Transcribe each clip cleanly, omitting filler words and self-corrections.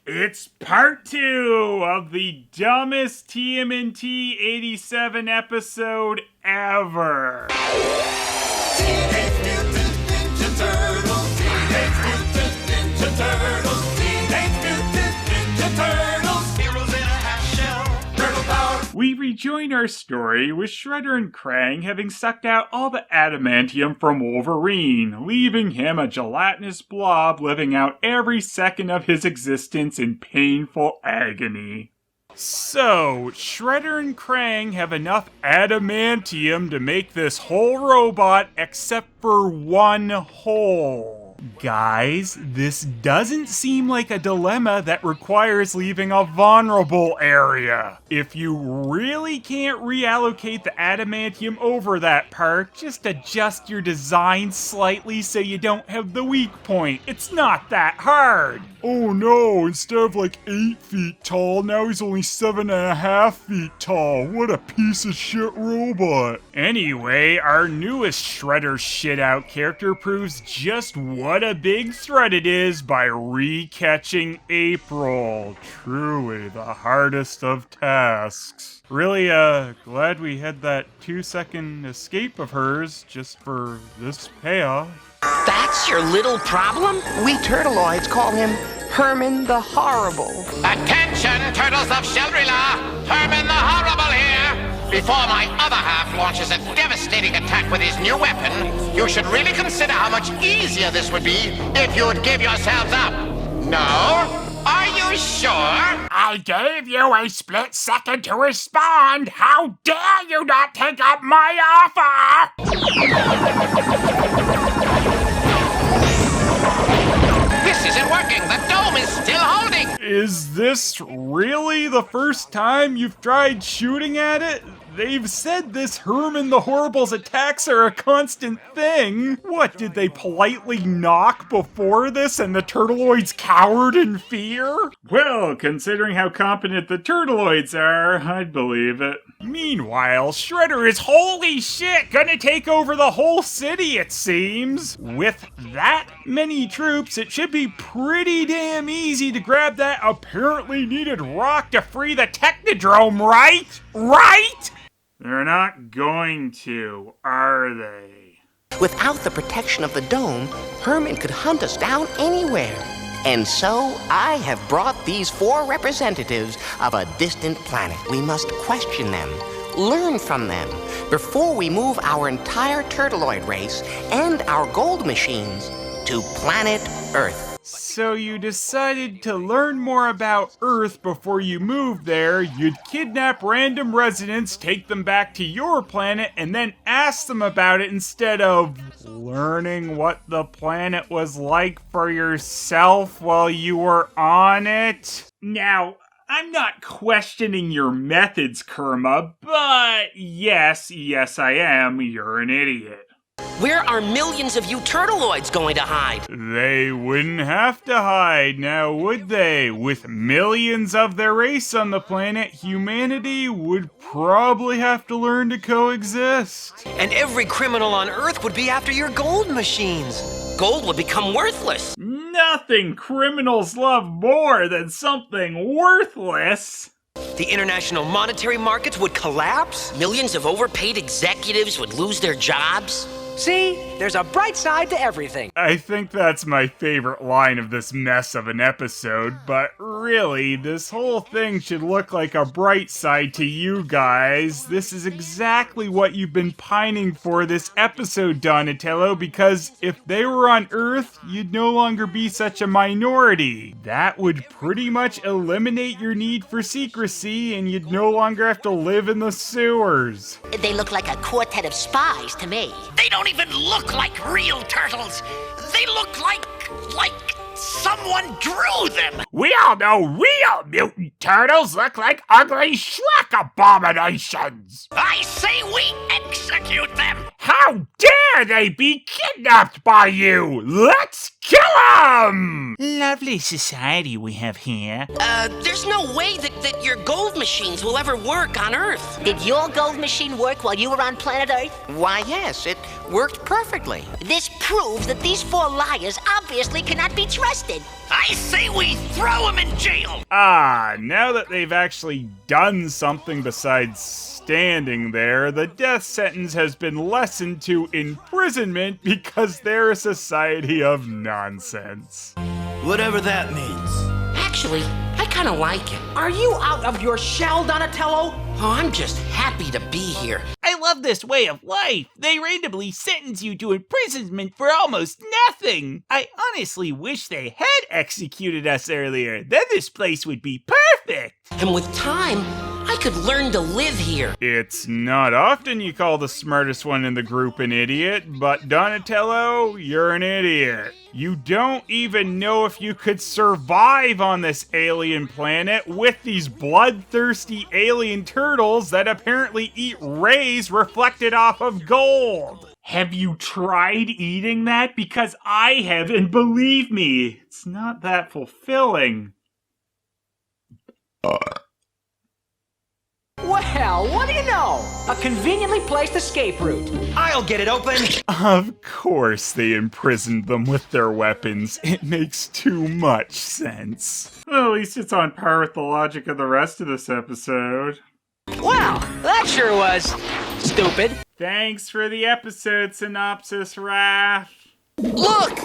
It's part 2 of the dumbest TMNT 87 episode ever. Teenage Mutant Ninja Turtles. Teenage Mutant Ninja Turtles. Teenage Mutant Ninja Turtles. Heroes in a half shell. Turtle power. We rejoin our story with Shredder and Krang having sucked out all the adamantium from Wolverine, leaving him a gelatinous blob living out every second of his existence in painful agony. So, Shredder and Krang have enough adamantium to make this whole robot except for one hole. Guys, this doesn't seem like a dilemma that requires leaving a vulnerable area. If you really can't reallocate the adamantium over that part, just adjust your design slightly so you don't have the weak point. It's not that hard. Oh no, instead of like 8 feet tall, now he's only 7.5 feet tall. What a piece of shit robot. Anyway, our newest Shredder shit-out character proves just what a big threat it is by re-catching April. Truly the hardest of tasks. Really, glad we had that 2-second escape of hers just for this payoff. That's your little problem? We Turtleoids call him Herman the Horrible. Attention, Turtles of Shell-Rila! Herman the Horrible here! Before my other half launches a devastating attack with his new weapon, you should really consider how much easier this would be if you'd give yourselves up. No? Are you sure? I gave you a split second to respond. How dare you not take up my offer? This isn't working. The dome is still holding. Is this really the first time you've tried shooting at it? They've said this Herman the Horrible's attacks are a constant thing. What, did they politely knock before this and the Turtleoids cowered in fear? Well, considering how competent the Turtleoids are, I'd believe it. Meanwhile, Shredder is holy shit gonna take over the whole city, it seems. With that many troops, it should be pretty damn easy to grab that apparently needed rock to free the Technodrome, right? Right? They're not going to, are they? Without the protection of the dome, Herman could hunt us down anywhere. And so, I have brought these 4 representatives of a distant planet. We must question them, learn from them, before we move our entire Turtleoid race and our gold machines to planet Earth. So you decided to learn more about Earth before you moved there. You'd kidnap random residents, take them back to your planet, and then ask them about it instead of learning what the planet was like for yourself while you were on it. Now, I'm not questioning your methods, Kerma, but yes, I am. You're an idiot. Where are millions of you Turtleoids going to hide? They wouldn't have to hide now, would they? With millions of their race on the planet, humanity would probably have to learn to coexist. And every criminal on Earth would be after your gold machines. Gold would become worthless. Nothing criminals love more than something worthless. The international monetary markets would collapse. Millions of overpaid executives would lose their jobs. See, there's a bright side to everything. I think that's my favorite line of this mess of an episode, but really, this whole thing should look like a bright side to you guys. This is exactly what you've been pining for this episode, Donatello, because if they were on Earth, you'd no longer be such a minority. That would pretty much eliminate your need for secrecy, and you'd no longer have to live in the sewers. They look like a quartet of spies to me. They don't even look like real turtles. They look like someone drew them. We all know real mutant turtles look like ugly Shrek abominations. I say we execute them. How dare they be kidnapped by you? Let's kill them! Lovely society we have here. There's no way that your gold machines will ever work on Earth. Did your gold machine work while you were on planet Earth? Why, yes, it worked perfectly. This proves that these 4 liars obviously cannot be trusted. I say we throw him in jail! Now that they've actually done something besides standing there, the death sentence has been lessened to imprisonment because they're a society of nonsense. Whatever that means. Actually, I kind of like it. Are you out of your shell, Donatello? Oh, I'm just happy to be here. I love this way of life. They randomly sentence you to imprisonment for almost nothing. I honestly wish they had executed us earlier. Then this place would be perfect. And with time, I could learn to live here. It's not often you call the smartest one in the group an idiot, but Donatello, you're an idiot. You don't even know if you could survive on this alien planet with these bloodthirsty alien turtles that apparently eat rays reflected off of gold. Have you tried eating that? Because I have, and believe me, It's not that fulfilling. Well, what do you know? A conveniently placed escape route. I'll get it open. Of course they imprisoned them with their weapons. It makes too much sense. Well, at least it's on par with the logic of the rest of this episode. Wow, that sure was stupid. Thanks for the episode synopsis, Raph. Look!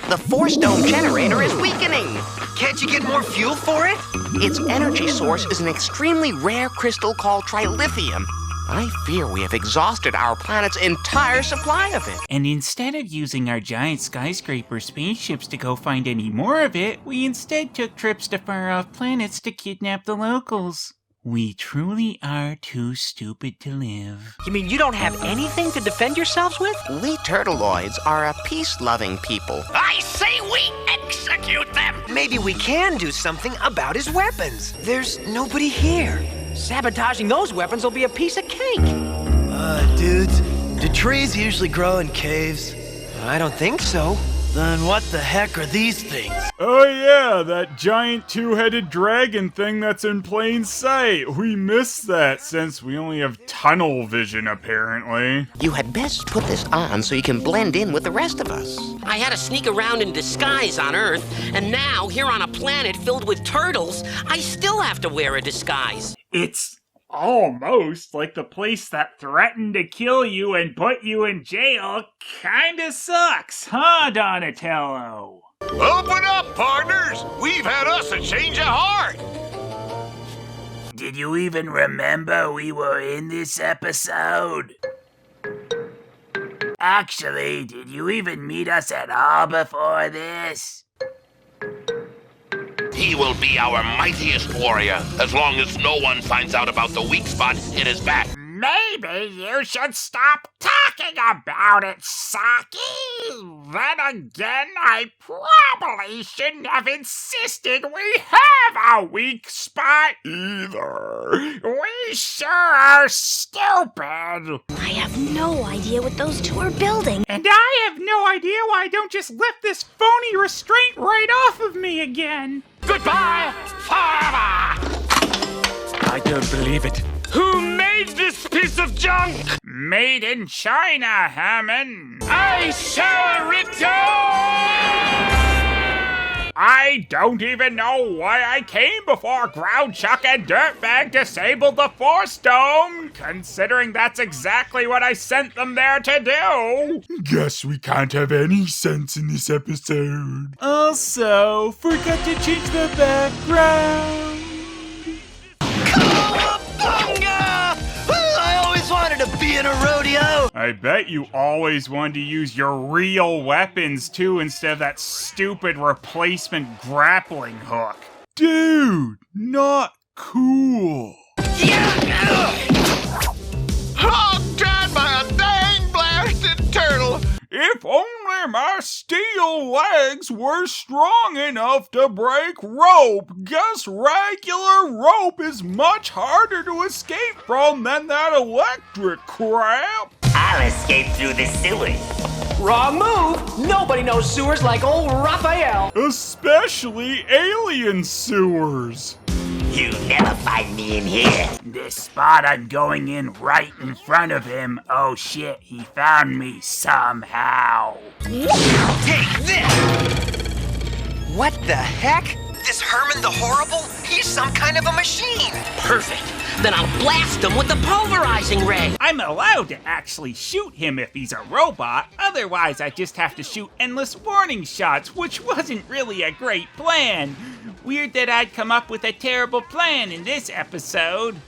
The Force Dome generator is weakening. Can't you get more fuel for it? Its energy source is an extremely rare crystal called trilithium. I fear we have exhausted our planet's entire supply of it. And instead of using our giant skyscraper spaceships to go find any more of it, we instead took trips to far-off planets to kidnap the locals. We truly are too stupid to live. You mean you don't have anything to defend yourselves with? We Turtleoids are a peace-loving people. I say we execute them! Maybe we can do something about his weapons. There's nobody here. Sabotaging those weapons will be a piece of cake. Dudes, do trees usually grow in caves? I don't think so. Then what the heck are these things? Oh yeah, that giant two-headed dragon thing that's in plain sight. We missed that since we only have tunnel vision, apparently. You had best put this on so you can blend in with the rest of us. I had to sneak around in disguise on Earth, and now, here on a planet filled with turtles, I still have to wear a disguise. It's almost like the place that threatened to kill you and put you in jail kinda sucks, huh, Donatello? Open up, partners! We've had us a change of heart! Did you even remember we were in this episode? Actually, did you even meet us at all before this? He will be our mightiest warrior, as long as no one finds out about the weak spot in his back. Maybe you should stop talking about it, Saki. Then again, I probably shouldn't have insisted we have a weak spot either. We sure are stupid. I have no idea what those two are building. And I have no idea why I don't just lift this phony restraint right off of me again. Goodbye, forever! I don't believe it. Who made this piece of junk? Made in China, Hammond. I shall return! I don't even know why I came before Groundchuck and Dirtbag disabled the Force Dome, considering that's exactly what I sent them there to do. Guess we can't have any sense in this episode. Also, forgot to change the background. I always wanted to be in a rodeo! I bet you always wanted to use your real weapons too instead of that stupid replacement grappling hook. Dude, not cool. Hog-tied by a dang blasted turtle! If only my steel legs were strong enough to break rope. Guess regular rope is much harder to escape from than that electric crap. I'll escape through the sewers. Wrong move. Nobody knows sewers like old Raphael. Especially alien sewers. You never find me in here. This spot I'm going in right in front of him. Oh shit, he found me somehow. Take this! What the heck? This Herman the Horrible? He's some kind of a machine. Perfect. Then I'll blast him with the pulverizing ray. I'm allowed to actually shoot him if he's a robot. Otherwise, I just have to shoot endless warning shots, which wasn't really a great plan. Weird that I'd come up with a terrible plan in this episode.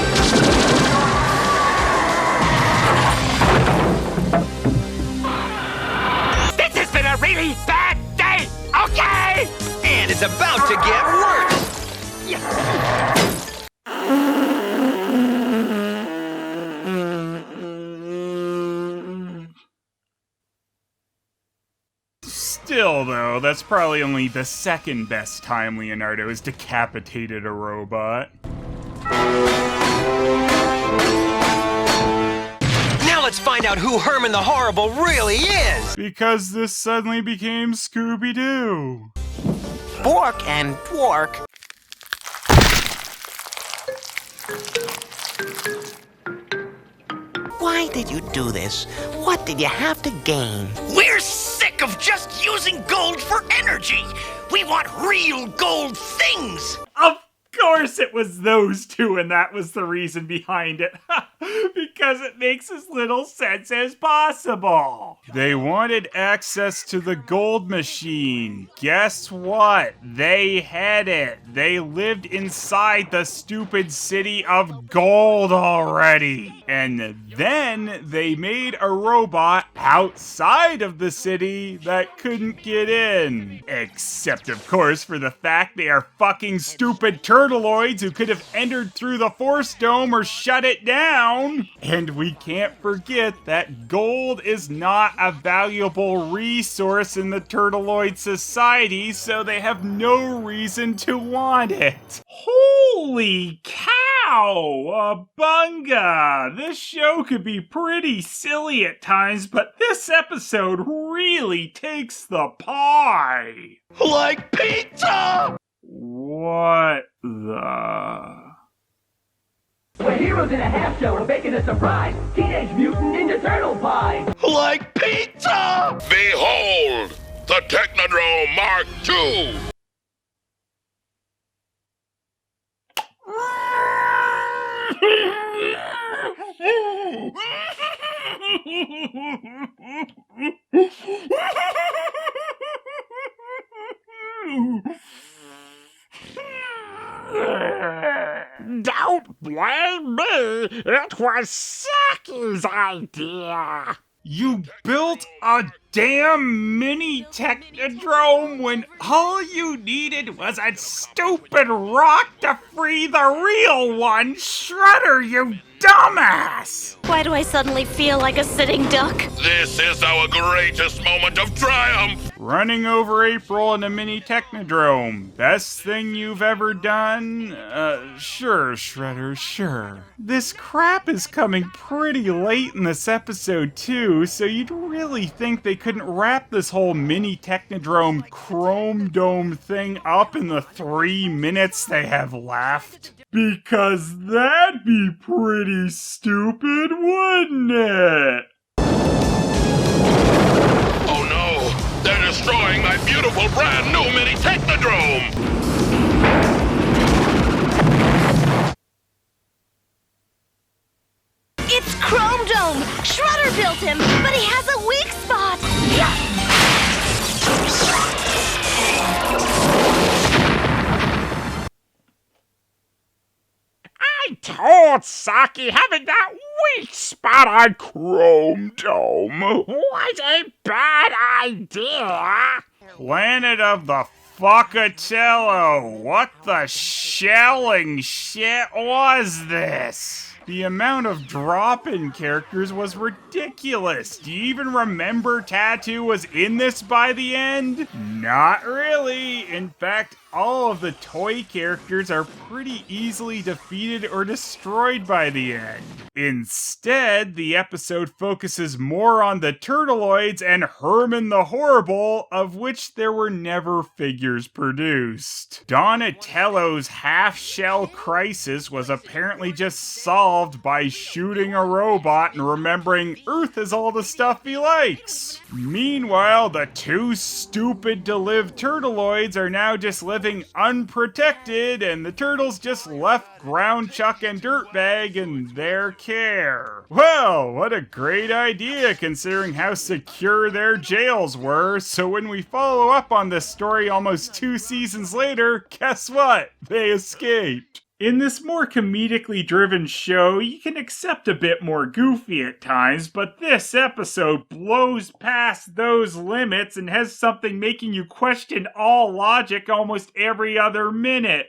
This has been a really bad day, okay? And it's about to get worse. Still, though, that's probably only the second best time Leonardo has decapitated a robot. Now let's find out who Herman the Horrible really is. Because this suddenly became Scooby-Doo. Fork and Dwark. Why did you do this? What did you have to gain? We're sick of just using gold for energy. We want real gold things. Of course it was those two, and that was the reason behind it. Because it makes as little sense as possible. They wanted access to the gold machine. Guess what? They had it. They lived inside the stupid city of gold already. And then they made a robot outside of the city that couldn't get in. Except, of course, for the fact they are fucking stupid Turtleoids who could have entered through the Force Dome or shut it down. And we can't forget that gold is not a valuable resource in the Turtleoid society, so they have no reason to want it. Holy cow! Bunga! This show could be pretty silly at times, but this episode really takes the pie. Like pizza! What the... We're heroes in a half shell. We're baking a surprise. Teenage Mutant Ninja Turtle pie. Like pizza! Behold, the Technodrome Mark II. Don't blame me. It was Saki's idea. You built a damn Mini Technodrome when all you needed was a stupid rock to free the real one, Shredder, you dumbass! Why do I suddenly feel like a sitting duck? This is our greatest moment of triumph. Running over April in a Mini Technodrome. Best thing you've ever done? Sure, Shredder, sure. This crap is coming pretty late in this episode, too, so you'd really think they couldn't wrap this whole Mini Technodrome Chrome Dome thing up in the 3 minutes they have left. Because that'd be pretty stupid, wouldn't it? Oh no, they're destroying my beautiful brand new Mini Technodrome. It's Chrome Dome! Shredder built him, but he has a weak spot! I told Saki having that weak spot on Chrome Dome was a bad idea. Planet of the Fuckatello! What the shelling shit was this? The amount of drop-in characters was ridiculous. Do you even remember Tattoo was in this by the end? Not really. In fact, all of the toy characters are pretty easily defeated or destroyed by the end. Instead, the episode focuses more on the Turtleoids and Herman the Horrible, of which there were never figures produced. Donatello's half-shell crisis was apparently just solved by shooting a robot and remembering Earth is all the stuff he likes. Meanwhile, the too stupid to live Turtleoids are now just living unprotected, and the turtles just left Ground Chuck and Dirtbag in their care. Well, what a great idea considering how secure their jails were. So when we follow up on this story almost 2 seasons later, guess what? They escaped. In this more comedically driven show, you can accept a bit more goofy at times, but this episode blows past those limits and has something making you question all logic almost every other minute.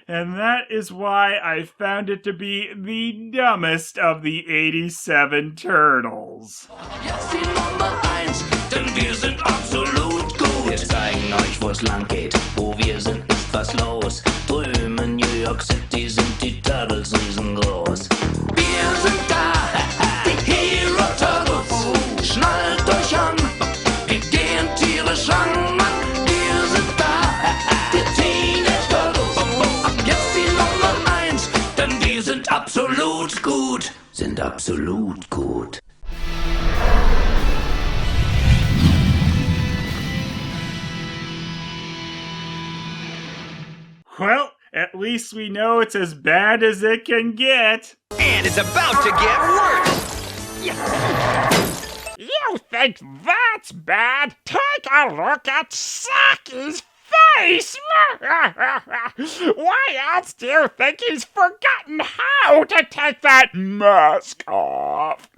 And that is why I found it to be the dumbest of the 87 Turtles. Jetzt die Nummer 1, denn wir sind absolut gut. Wir zeigen euch, wo's lang geht. Wo wir sind, ist was los. Drüben New York City sind die Turtles riesengroß. Wir sind da, die Hero Turtles. Schnallt euch an, wir gehen tierisch ran. Wir sind da, die Teenage Turtles. Ab jetzt die Nummer 1, denn wir sind absolut gut. Sind absolut gut. Well, at least we know it's as bad as it can get. And it's about to get worse! You think that's bad? Take a look at Saki's face! Why else do you think he's forgotten how to take that mask off?